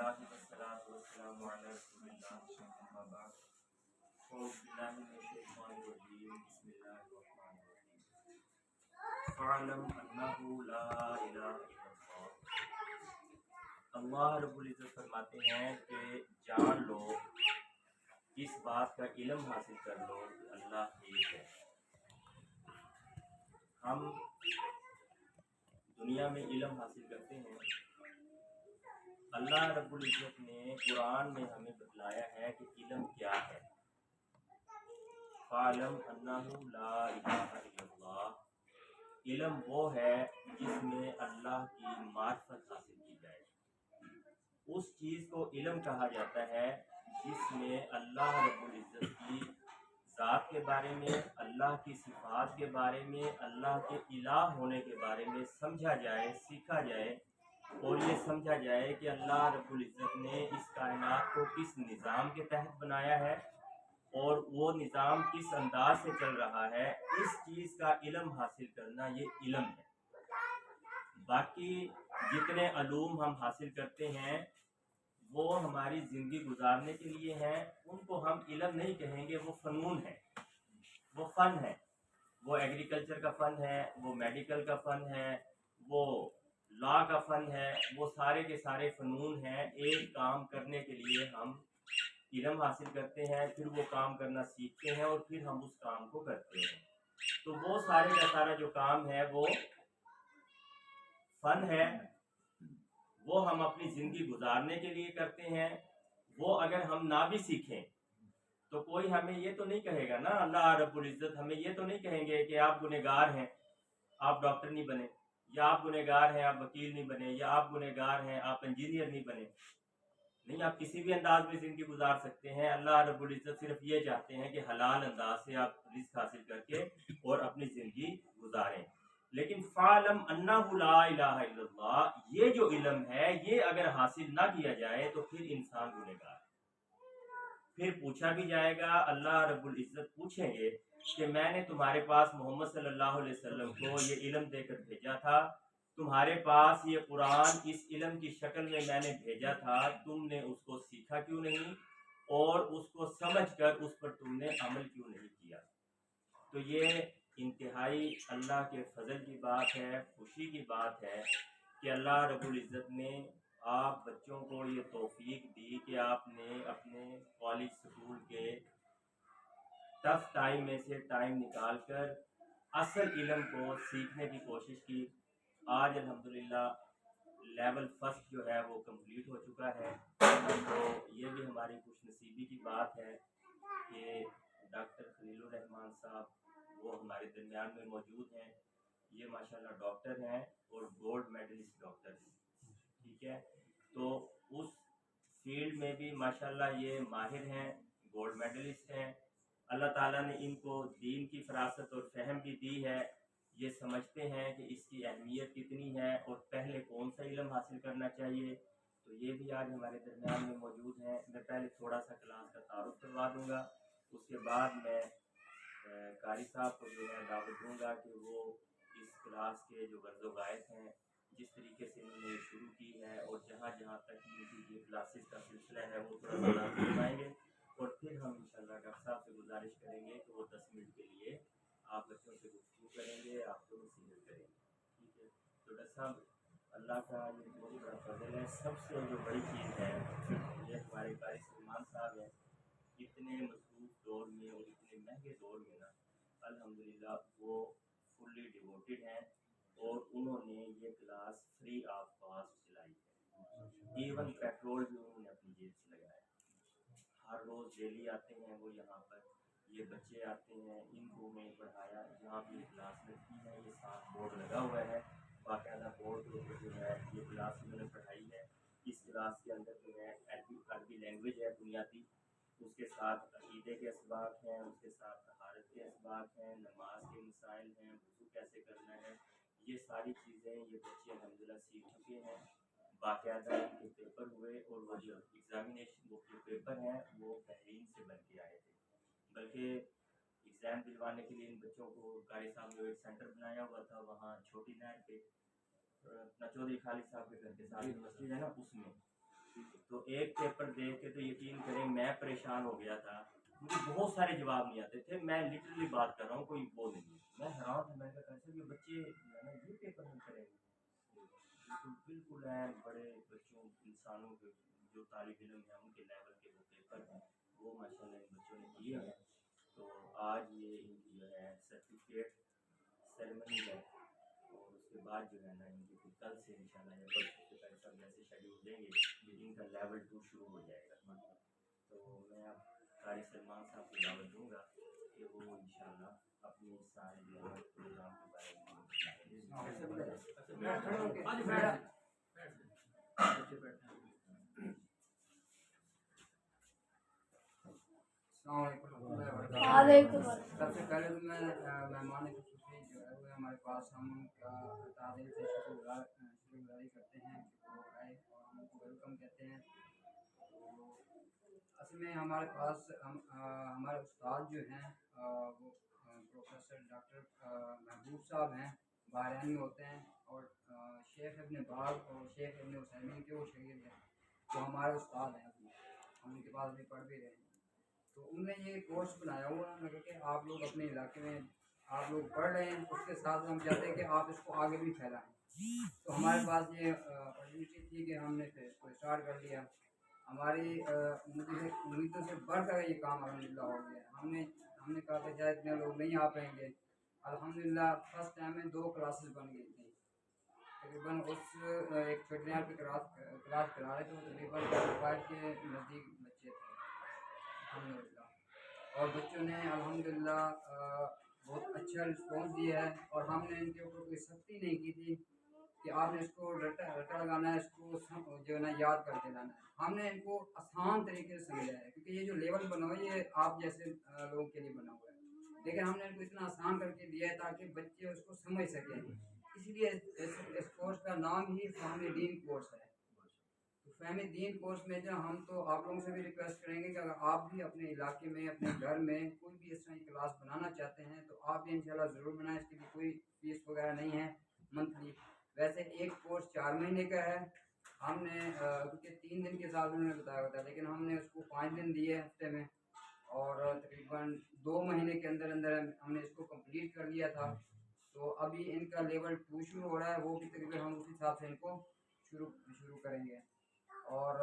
बिस्मिल्लाहि वस्सलातु वस्सलामु अला रसूलिल्लाह अम्मा बाद औज़ु बिल्लाहि मिनश शैतानिर रजीम बिस्मिल्लाहिर रहमानिर रहीम फ़अलम अन्नहु ला इलाहा इल्लल्लाह। अल्लाह रब्बुल इज़्ज़त फरमाते हैं कि जान लो, इस बात का इल्म हासिल कर लो कि अल्लाह एक है। हम दुनिया में इल्म हासिल करते हैं। अल्लाह रब्बुल इज़्ज़त ने कुरान में हमें बतलाया है कि इल्म क्या है। फ़अलम अन्नहु ला इलाहा इल्लल्लाह। इल्म वो है जिसमें अल्लाह की मार्फत हासिल की जाए। उस चीज़ को इल्म कहा जाता है जिसमें अल्लाह रब्बुल इज़्ज़त की ज़ात के बारे में, अल्लाह की सिफ़ात के बारे में, अल्लाह के इलाह होने के बारे में समझा जाए, सीखा जाए और ये समझा जाए कि अल्लाह रब्बुल इज़्ज़त ने इस कायनात को किस निज़ाम के तहत बनाया है और वो निज़ाम किस अंदाज से चल रहा है। इस चीज़ का इल्म हासिल करना ये इल्म है। बाकी जितने अलूम हम हासिल करते हैं वो हमारी ज़िंदगी गुजारने के लिए हैं, उनको हम इल्म नहीं कहेंगे, वो फ़नून है, वो फ़न है। वो एग्रीकल्चर का फ़न है, वो मेडिकल का फ़न है, वो लॉ का फ़न है, वो सारे के सारे फ़नून हैं। एक काम करने के लिए हम इल्म हासिल करते हैं, फिर वो काम करना सीखते हैं और फिर हम उस काम को करते हैं। तो वो सारे का सारा जो काम है वो फ़न है, वो हम अपनी ज़िंदगी गुजारने के लिए करते हैं। वो अगर हम ना भी सीखें तो कोई हमें ये तो नहीं कहेगा ना, अल्लाह रब्बुल इज़्ज़त हमें ये तो नहीं कहेंगे कि आप गुनहगार हैं, आप डॉक्टर नहीं बने, या आप गुनहगार हैं, आप वकील नहीं बने, या आप गुनहगार हैं, आप इंजीनियर नहीं बने। नहीं, आप किसी भी अंदाज में ज़िंदगी गुजार सकते हैं। अल्लाह रब्बुल इज़्ज़त सिर्फ ये चाहते हैं कि हलाल अंदाज से आप रिज़्क़ हासिल करके और अपनी ज़िंदगी गुजारें। लेकिन फ़अलम अन्नहु ला इलाहा इल्लल्लाह, ये जो इल्म है ये अगर हासिल ना किया जाए तो फिर इंसान गुनहगार है। फिर पूछा भी जाएगा, अल्लाह रब्बुल इज़्ज़त पूछेंगे कि मैंने तुम्हारे पास मोहम्मद सल्लल्लाहु अलैहि वसल्लम को ये इल्म देकर भेजा था, तुम्हारे पास ये कुरान इस इल्म की शक्ल में मैंने भेजा था, तुमने उसको सीखा क्यों नहीं और उसको समझकर उस पर तुमने अमल क्यों नहीं किया। तो ये इंतहाई अल्लाह के फजल की बात है, खुशी की बात है कि अल्लाह रब्बुल इज़्ज़त ने आप बच्चों को ये तौफीक दी कि आपने अपने कॉलेज स्कूल के टफ टाइम में से टाइम निकाल कर असल इल्म को सीखने की कोशिश की। आज अल्हम्दुलिल्लाह लेवल फर्स्ट जो है वो कंप्लीट हो चुका है। तो ये भी हमारी खुशनसीबी की बात है कि डॉक्टर खलीलुर रहमान साहब वो हमारे दरमियान में मौजूद हैं। ये माशाल्लाह डॉक्टर हैं और गोल्ड मेडलिस्ट डॉक्टर हैं। ठीक है, तो उस फील्ड में भी माशाल्लाह ये माहिर हैं, गोल्ड मेडलिस्ट हैं। अल्लाह ताला ने इनको दीन की फरासत और फहम भी दी है। ये समझते हैं कि इसकी अहमियत कितनी है और पहले कौन सा इल्म हासिल करना चाहिए। तो ये भी आज हमारे दरमियान में मौजूद हैं। मैं पहले थोड़ा सा क्लास का तारुफ करवा दूँगा, उसके बाद मैं कारी साहब को जो है दावत दूँगा कि वो इस क्लास के जो गर्ज़ वायत हैं, जिस तरीके से इन्होंने शुरू की है और जहाँ जहाँ तक इनकी ये क्लासेस का सिलसिला है वो थोड़ा सा करवाएँगे और फिर हम इंशाल्लाह डॉक्टर साहब से गुजारिश करेंगे कि वो 10 मिनट के लिए आप बच्चों से गुफ्तगू करेंगे, आपको नसीहत करेंगे। ठीक है, तो डॉक्टर साहब अल्लाह का ये बहुत ही बड़ा फजल है। सबसे जो बड़ी चीज़ है ये हमारे कारी सलमान साहब हैं। इतने मसरूफ़ दौर में और इतने महंगे दौर में ना अल्हम्दुलिल्लाह वो फुल्ली डिवोटेड हैं और उन्होंने ये क्लास फ्री ऑफ कॉस्ट चलाई है। इवन पेट्रोल भी उन्होंने अपनी जेब से लगाया। हर रोज़ डेली आते हैं वो यहाँ पर, ये बच्चे आते हैं, इनको उन्होंने पढ़ाया। जहाँ भी क्लास लगती है ये साथ बोर्ड लगा हुआ है, बाकायदा बोर्ड के ऊपर जो है ये क्लास उन्होंने पढ़ाई है। इस क्लास के अंदर जो है अरबी लैंग्वेज है बुनियादी, उसके साथ अकीदे के असबाब हैं, उसके साथ तहारत के असबाब हैं, नमाज के मसाइल हैं, वज़ू कैसे करना है, ये सारी चीज़ें ये बच्चे अल्हम्दुलिल्लाह सीख चुके हैं। बाकायदा इनके पेपर हुए और वो जो एग्ज़ामिनेशन वो जो पेपर हैं वो बेहरीन से बन के आए थे। बल्कि एग्ज़ाम दिलवाने के लिए इन बच्चों को कारी साहब ने एक सेंटर बनाया हुआ था वहाँ छोटी नहर पे, अपना चौधरी खालिद साहब के घर के साथ यूनिवर्सिटी है ना उसमें। तो एक पेपर देख के तो यकीन करें मैं परेशान हो गया था। मुझे बहुत सारे जवाब नहीं आते थे, मैं लिटरली बात कर रहा हूँ, कोई वो नहीं है। मैं हैरान था, मैं कहा कैसे ये बच्चे है ना ये पेपर नहीं करेंगे। बिल्कुल बिल्कुल है, बड़े बच्चों इंसानों के जो तालिब इल्म है उनके लेवल के वो पेपर हैं, वो माशाल्लाह इन बच्चों ने किए हैं। तो आज ये इनकी जो है सर्टिफिकेट सेरेमनी है, और उसके बाद जो है ना इनकी फिर कल से इंशाल्लाह या परसों से पहले सब जैसे शेड्यूल देंगे इनका लेवल 2 शुरू हो जाएगा। तो मैं अब कारी सलमान साहब को दावत दूंगा कि वो इंशाल्लाह अपनी सारे जो है प्रोग्राम के बारे में सबसे पहले तो मैं मेहमान खुशी जो है वो हमारे पास हम उनका ताज़े से शुक्रगुजारी करते हैं कि वो आए और हम उनको वेलकम कहते हैं। तो असल में हमारे पास हमारे उस्ताद जो हैं वो प्रोफेसर डॉक्टर महबूब साहब हैं, बहरैनी होते हैं, और शेख इब्न बाज और शेख इब्न उसैमीन के वो शहीद हैं, तो हमारे उस्ताद हैं। अभी हम उनके पास भी पढ़ भी रहे हैं। तो उनने ये कोर्स बनाया हुआ है कि आप लोग अपने इलाके में आप लोग पढ़ रहे हैं, उसके साथ हम चाहते हैं कि आप इसको आगे भी फैलाएं। तो हमारे पास ये अपॉर्चुनिटी थी कि हमने फिर इसको स्टार्ट कर लिया। हमारी उम्मीदों से बढ़कर ये काम अल्हम्दुलिल्लाह हो गया। हमने कहा था शायद इतने लोग नहीं आ पाएंगे, अल्हम्दुलिल्लाह फर्स्ट टाइम में 2 क्लासेस बन गई थी। तकरीबन उस एक छुट्टियाँ की क्लास करा रहे थे, तकरीबन 5 के नज़दीक बच्चे थे अल्हम्दुलिल्लाह। और बच्चों ने अल्हम्दुलिल्लाह बहुत अच्छा रिस्पॉन्स दिया है, और हमने इनके ऊपर कोई सख्ती नहीं की थी कि आपने इसको रटा लगाना है, इसको जो है ना याद करके लाना है। हमने इनको आसान तरीके से समझाया है, क्योंकि ये जो लेवल बना हुआ है ये आप जैसे लोगों के लिए बना हुआ है, लेकिन हमने इनको इतना आसान करके दिया है ताकि बच्चे उसको समझ सकें। इसीलिए इस कोर्स का नाम ही फ़हम दीन कोर्स है। तो फ़हम दीन कोर्स में जो हम तो आप लोगों से भी रिक्वेस्ट करेंगे कि अगर आप भी अपने इलाके में अपने घर में कोई भी इस तरह की क्लास बनाना चाहते हैं तो आप भी इंशाल्लाह ज़रूर बनाएं। इसके लिए कोई फीस वगैरह नहीं है मंथली। वैसे एक कोर्स 4 महीने का है। हमने क्योंकि 3 दिन के साथ उन्होंने बताया होता है, लेकिन हमने उसको 5 दिन दिए हफ्ते में, और तकरीबन 2 महीने के अंदर अंदर हमने इसको कंप्लीट कर लिया था। तो अभी इनका लेवल 2 शुरू हो रहा है, वो भी तकरीबन हम उसी हिसाब से इनको शुरू शुरू करेंगे। और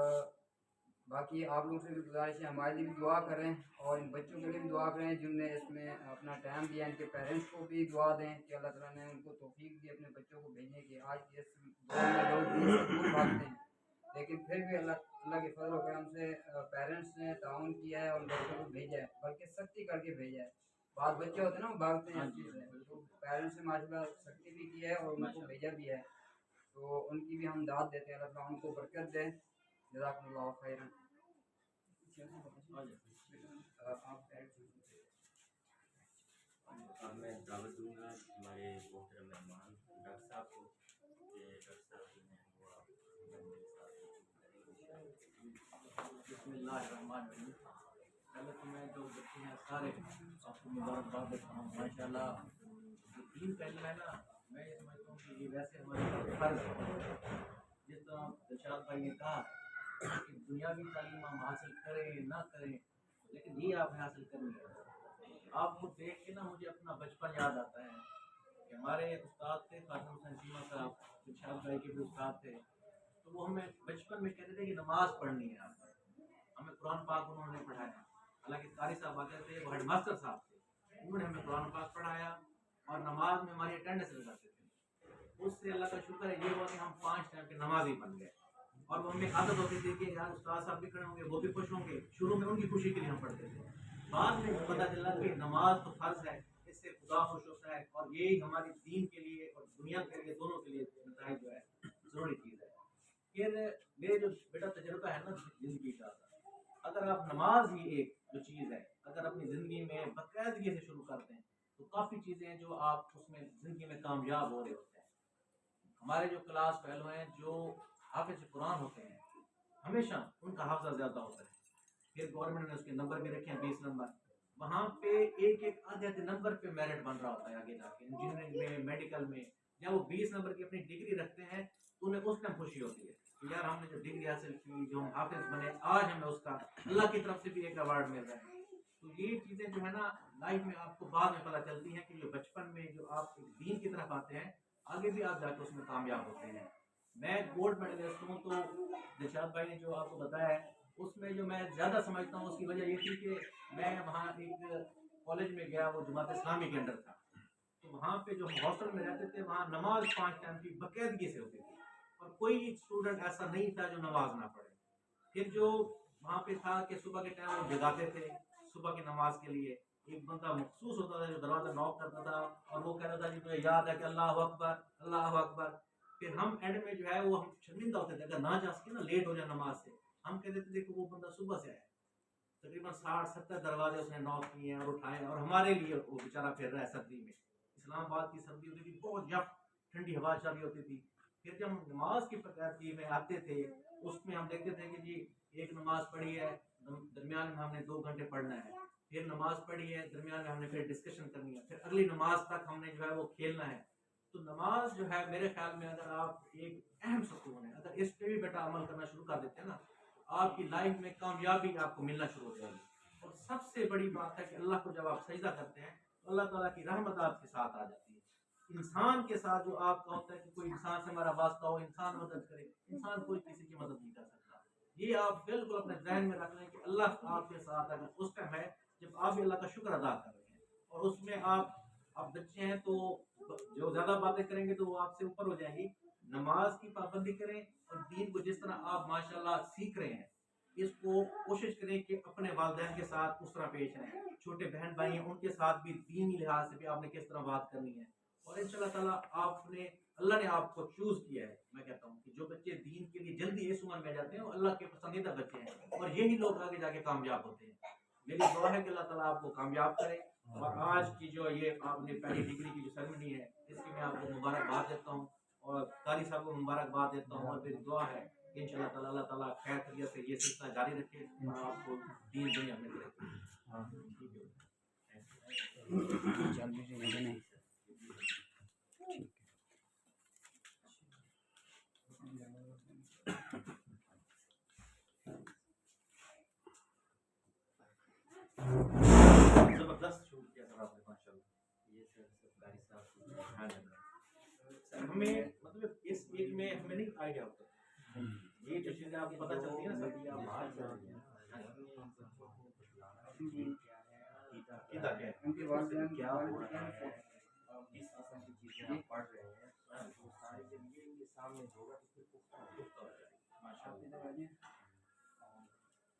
बाकी आप लोगों से भी गुजारिश है हमारे लिए भी दुआ करें, और इन बच्चों के लिए भी दुआ करें जिनने इसमें अपना टाइम दिया। इनके पेरेंट्स को भी दुआ दें कि अल्लाह ताला ने उनको तौफीक दी अपने बच्चों को भेजने की। आज के इस दौर में लोग दीन से दूर भागते हैं, लेकिन फिर भी अल्लाह के फजल और करम से पेरेंट्स ने ताउन किया है और बच्चों को भेजा है, बल्कि सख्ती करके भेजा है। बाद बच्चे होते हैं ना वो भागते हैं इस चीज़ से, तो पेरेंट्स ने माशाल्लाह सख्ती भी की है और उनको भेजा भी है। तो उनकी भी हम दाद देते हैं, अल्लाह ताला उनको बरकत दे। जज़ाकुमुल्लाहु खैरन। अब मैं दावत दूंगा हमारे मोहतरम मेहमान डॉक्टर साहब को, कि डॉक्टर साहब जो हैं वो आप मेरे साथ बिस्मिल्लाहिर्रहमानिर्रहीम। पहले तो मैं जो बच्चे हैं सारे आपको मुबारकबाद देता हूँ। माशाल्लाह जो 3 पहलू है ना, मैं ये समझता हूँ कि ये वैसे हमारे फर्ज है। जिस तरह दिलशाद भाई ने कहा कि दुनियावी तालीम हम हासिल करें ना करें, लेकिन ये आपने हासिल करनी है। आप मुझे देख के ना मुझे अपना बचपन याद आता है कि हमारे उस्ताद थे कासिम हुसैन चीमा साहब, दिलशाद भाई के भी उस्ताद थे। तो वो हमें बचपन में कहते थे कि नमाज पढ़नी है आपने, हमें कुरान पाक उन्होंने पढ़ाया। हालांकि कारी साहब आते थे, वो हेडमास्टर साहब थे, उन्होंने हमें कुरान पाक पढ़ाया और नमाज में हमारी अटेंडेंस लगाते थे। उससे अल्लाह का शुक्र है ये हुआ कि हम 5 टाइम के नमाजी बन गए। और वो हमें आदत होती थी कि यार उस्ताद साहब भी खड़े होंगे, वो भी खुश होंगे। शुरू में उनकी खुशी के लिए हम पढ़ते थे, बाद में पता चला कि नमाज तो फर्ज है, इससे खुदा खुश होता है, और यही हमारी दीन के लिए और दुनिया के लिए दोनों के लिए नताइज जो है जरूरी चीज़ है। फिर मेरे जो बेटा तजुर्बा है ना जिंदगी का, अगर आप नमाज ही एक जो चीज़ है अगर अपनी ज़िंदगी में बाकायदगी से शुरू करते हैं तो काफ़ी चीज़ें हैं जो आप उसमें ज़िंदगी में कामयाब हो रहे होते हैं। हमारे जो क्लास फेलो हैं जो हाफिज कुरान होते हैं, हमेशा उनका हाफजा ज़्यादा होता है। फिर गवर्नमेंट ने उसके नंबर भी रखे हैं 20 नंबर, वहाँ पे एक एक आधे आधे नंबर पे मेरिट बन रहा होता है आगे जाके इंजीनियरिंग में, मेडिकल में। जब वो 20 नंबर की अपनी डिग्री रखते हैं तो उन्हें उस टाइम खुशी होती है कि यार हमने जो डिग्री हासिल की, जो हम हाफिज बने, आज हमें उसका अल्लाह की तरफ से भी एक अवार्ड मिल रहा है। तो ये चीज़ें जो है ना लाइफ में आपको बाद में पता चलती हैं कि जो बचपन में जो आप एक दीन की तरफ आते हैं, आगे भी आप जाकर उसमें कामयाब होते हैं। मैं गोल्ड मेडलिस्ट हूँ, तो दिलशाद भाई ने जो आपको बताया है उसमें जो मैं ज़्यादा समझता हूँ उसकी वजह ये थी कि मैं वहाँ एक कॉलेज में गया, वो जमात इस्लामी के अंडर था। तो वहाँ पे जो हम हॉस्टल में रहते थे, वहाँ नमाज 5 टाइम की बाकायदगी से होती थी और कोई स्टूडेंट ऐसा नहीं था जो नमाज ना पढ़े। फिर जो वहाँ पे था कि सुबह के टाइम वो जगाते थे सुबह की नमाज के लिए। एक बंदा मखसूस होता था जो दरवाज़ा नॉक करता था और वो कहता था कि मुझे याद है कि अल्लाह अकबर, अल्लाह अकबर। फिर हम एंड में जो है वो हम शर्मिंदा होते थे, अगर ना जा सके ना, लेट हो जाए नमाज से, हम कहते थे देखो वो बंदा सुबह से आया। तकरीबन 60-70 दरवाजे उसने नॉक किए हैं और उठाए, और हमारे लिए वो बेचारा फिर रहा है सर्दी में। इस्लामाबाद की सर्दी होती थी, बहुत जब ठंडी हवा चल रही होती थी। फिर जब हम नमाज की प्रकार में आते थे, उसमें हम देखते थे कि जी एक नमाज पढ़ी है, दरमियान में हमने 2 घंटे पढ़ना है, फिर नमाज पढ़ी है, दरमियान में हमने फिर डिस्कशन करनी है, फिर अगली नमाज तक हमने जो है वो खेलना है। तो नमाज जो है मेरे ख्याल में अगर आप एक अहम सुकून है, अगर इस पे भी बेटा अमल करना शुरू कर देते हैं ना, आपकी लाइफ में कामयाबी आपको मिलना शुरू हो जाएगी। और सबसे बड़ी बात है कि अल्लाह को जब आप सजदा करते हैं तो अल्लाह ताला की रहमत आपके साथ आ जाती है। इंसान के साथ जो आपका होता है कि कोई इंसान से हमारा वास्ता हो, इंसान मदद करे, इंसान कोई किसी की मदद नहीं कर सकता। ये आप बिल्कुल अपने जहन में रख लें कि अल्लाह आपके साथ अगर उस टाइम है जब आप भी अल्लाह का शुक्र अदा कर रहे हैं। और उसमें आप बच्चे हैं तो जो ज़्यादा बातें करेंगे तो वो आपसे ऊपर हो जाएंगी। नमाज की पाबंदी करें और दीन को जिस तरह आप माशाल्लाह सीख रहे हैं, इसको कोशिश करें कि अपने वालिदैन के साथ उस तरह पेश आएँ। छोटे बहन भाई हैं उनके साथ भी दीनी लिहाज से भी आपने किस तरह बात करनी है। और इंशाल्लाह ताला आपने अल्लाह ने आपको चूज़ किया है। मैं कहता हूँ कि जो बच्चे दीन के लिए जल्दी इस उम्र में आ जाते हैं वो अल्लाह के पसंदीदा बच्चे हैं और यही लोग आगे जाके कामयाब होते हैं। मेरी दुआ है कि अल्लाह ताला आपको कामयाब करे। और आज की जो ये आपने पहली डिग्री की जो सेरेमनी है, इसकी मैं आपको मुबारकबाद देता हूँ और कारी साहब को मुबारकबाद देता हूँ। और मेरी दुआ है इंशाल्लाह ताला अल्लाह ताला खैर तरीके से ये सिलसिला जारी रखे और आपको दीन दुनिया में रखे। जबरदस्त शूट किया सर आपने माशाल्लाह। ये सर कारी साहब सर हमें मतलब इस एज में हमें नहीं आइडिया होता, ये जो चीज़ें आपको पता चलती है ना सर, ये आप बाहर कर रही हैं क्या है, उनके वालिदैन क्या हो रहा है, इस किस्म की चीज़ें आप पढ़ रहे हैं, वो सारी जब ये इनके सामने होगा तो फिर पुख्ता हो जाएगा माशाल्लाह।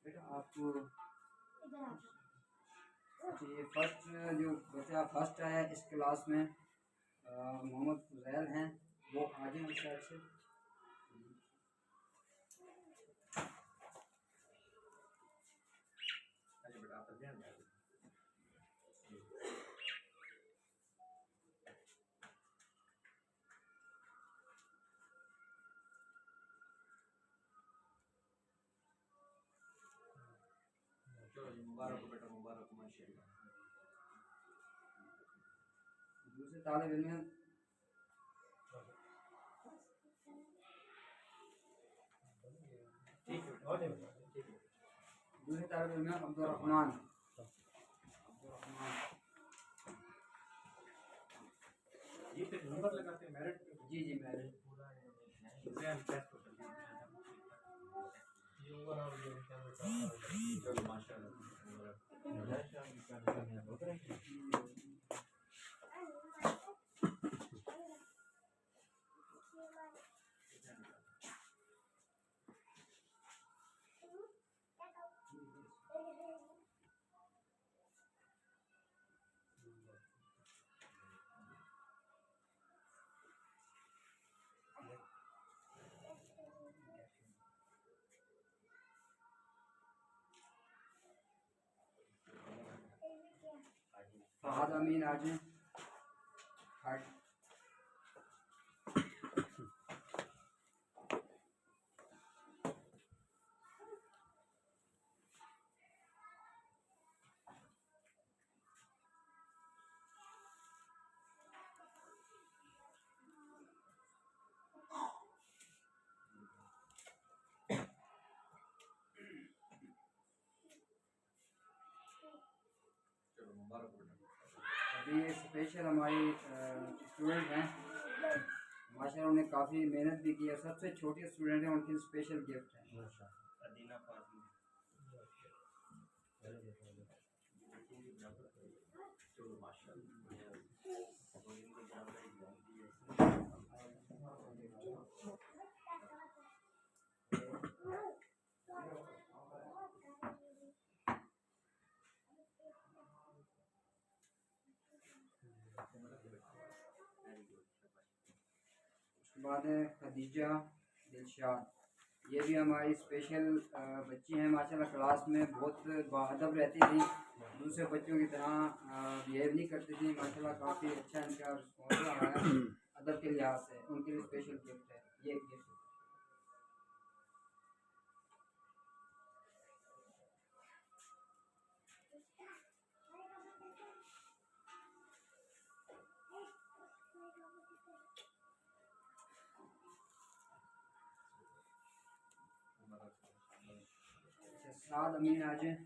बेटा आपको अच्छा ये फर्स्ट जो बच्चा फर्स्ट आया इस क्लास में मोहम्मद फुजैल हैं, वो आ जाए उस साइड से। अरे बेटा आप ध्यान दें। चलो जी मुबारक हो बेटा, मुबारक हो माशाल्लाह। दूसरे तालिब इल्म ठीक है और ठीक है। दूसरे तालिब इल्म अब्दुर्रहमान ये फिर नंबर लगाते हैं मेरिट पे। जी जी मैंने एग्जाम टेस्ट होता है। चलो माशाल्लाह। फहद अमीन आ जाए हट। अभी ये स्पेशल हमारी स्टूडेंट हैं, माशाल्लाह उन्होंने काफ़ी मेहनत भी की है। सबसे छोटे स्टूडेंट हैं, उनके लिए स्पेशल गिफ्ट है। अदीना फातिमा। चलो माशाल्लाह, और इनके बराबर एग्जाम दिए। उसके बाद है खदीजा दिलशाद, ये भी हमारी स्पेशल बच्ची हैं। माशाल्लाह क्लास में बहुत बाअदब रहती थी, दूसरे बच्चों की तरह बिहेव नहीं करती थी। माशाल्लाह काफ़ी अच्छा इनका रिस्पॉन्स रहा है अदब के लिहाज से। उनके लिए स्पेशल गिफ्ट है ये गिफ्ट। अच्छा, साद अमीन आ जाए।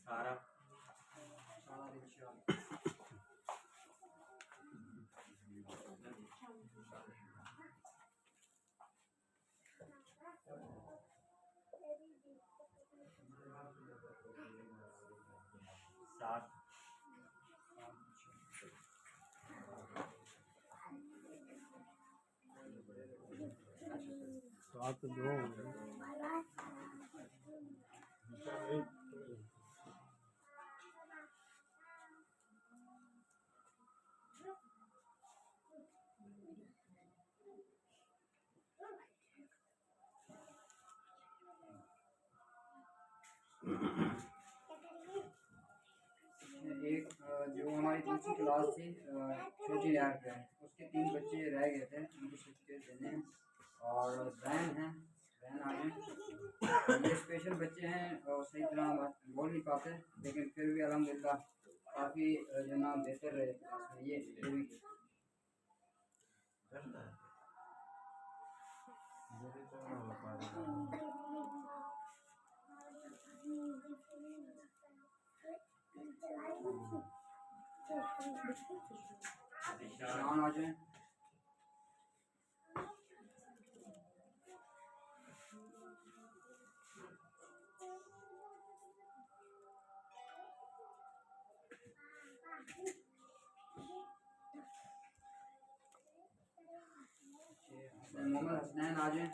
सारा सारा दिलशाद। सात सात दो हो गए। एक जो हमारी दूसरी क्लास थी छोटी लहर पे, उसके 3 बच्चे रह गए थे, उनको सर्टिफिकेट देने हैं। और रैन हैं, रैन आ गए। ये स्पेशल बच्चे हैं और सही तरह बोल नहीं पाते, लेकिन फिर भी अल्हम्दुलिल्लाह काफ़ी जो ना बेहतर रहे क्लास में। ये भी शान आ जाए। मोहम्मद हसनैन आ जाए।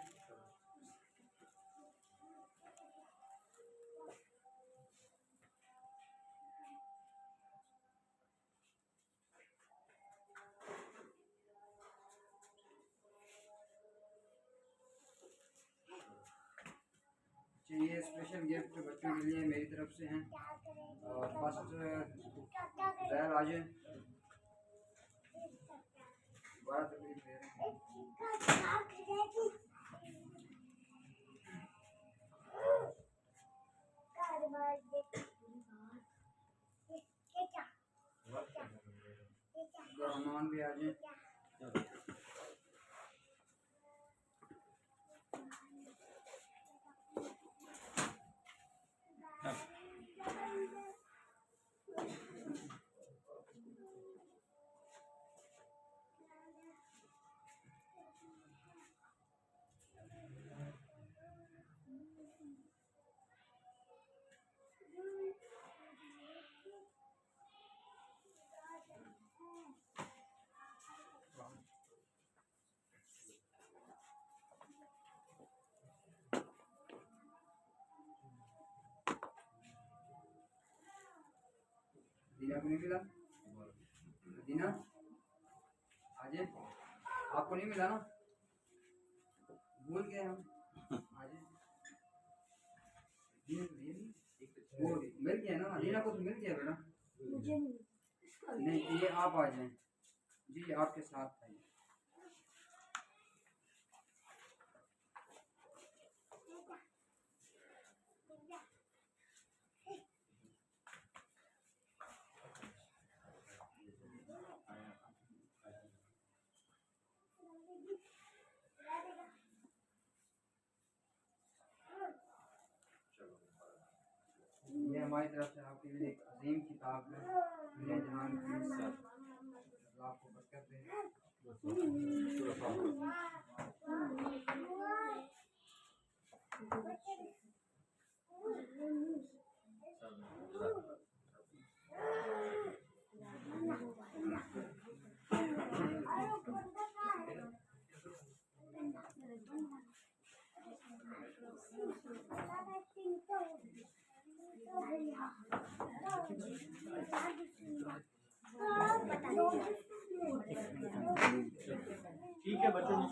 ये स्पेशल गिफ्ट बच्चों के लिए मेरी तरफ से हैं। फर्स्ट जहर आ जाए। बड़ा तकलीफ दे रहे हैं। रहमान भी आ जाए। दीना को नहीं मिला? दीना आ जाए, आपको नहीं मिला ना? भूल गए हम आज वो मिल गया ना, रीना को तो मिल गया बेटा। मुझे नहीं। नहीं ये आप आ जाएं जी, आपके साथ है। ये हमारी तरफ से आपके लिए एक अजीम किताब है, दुनिया जहान की। अल्लाह आपको बरकत दे। ठीक है बच्चों।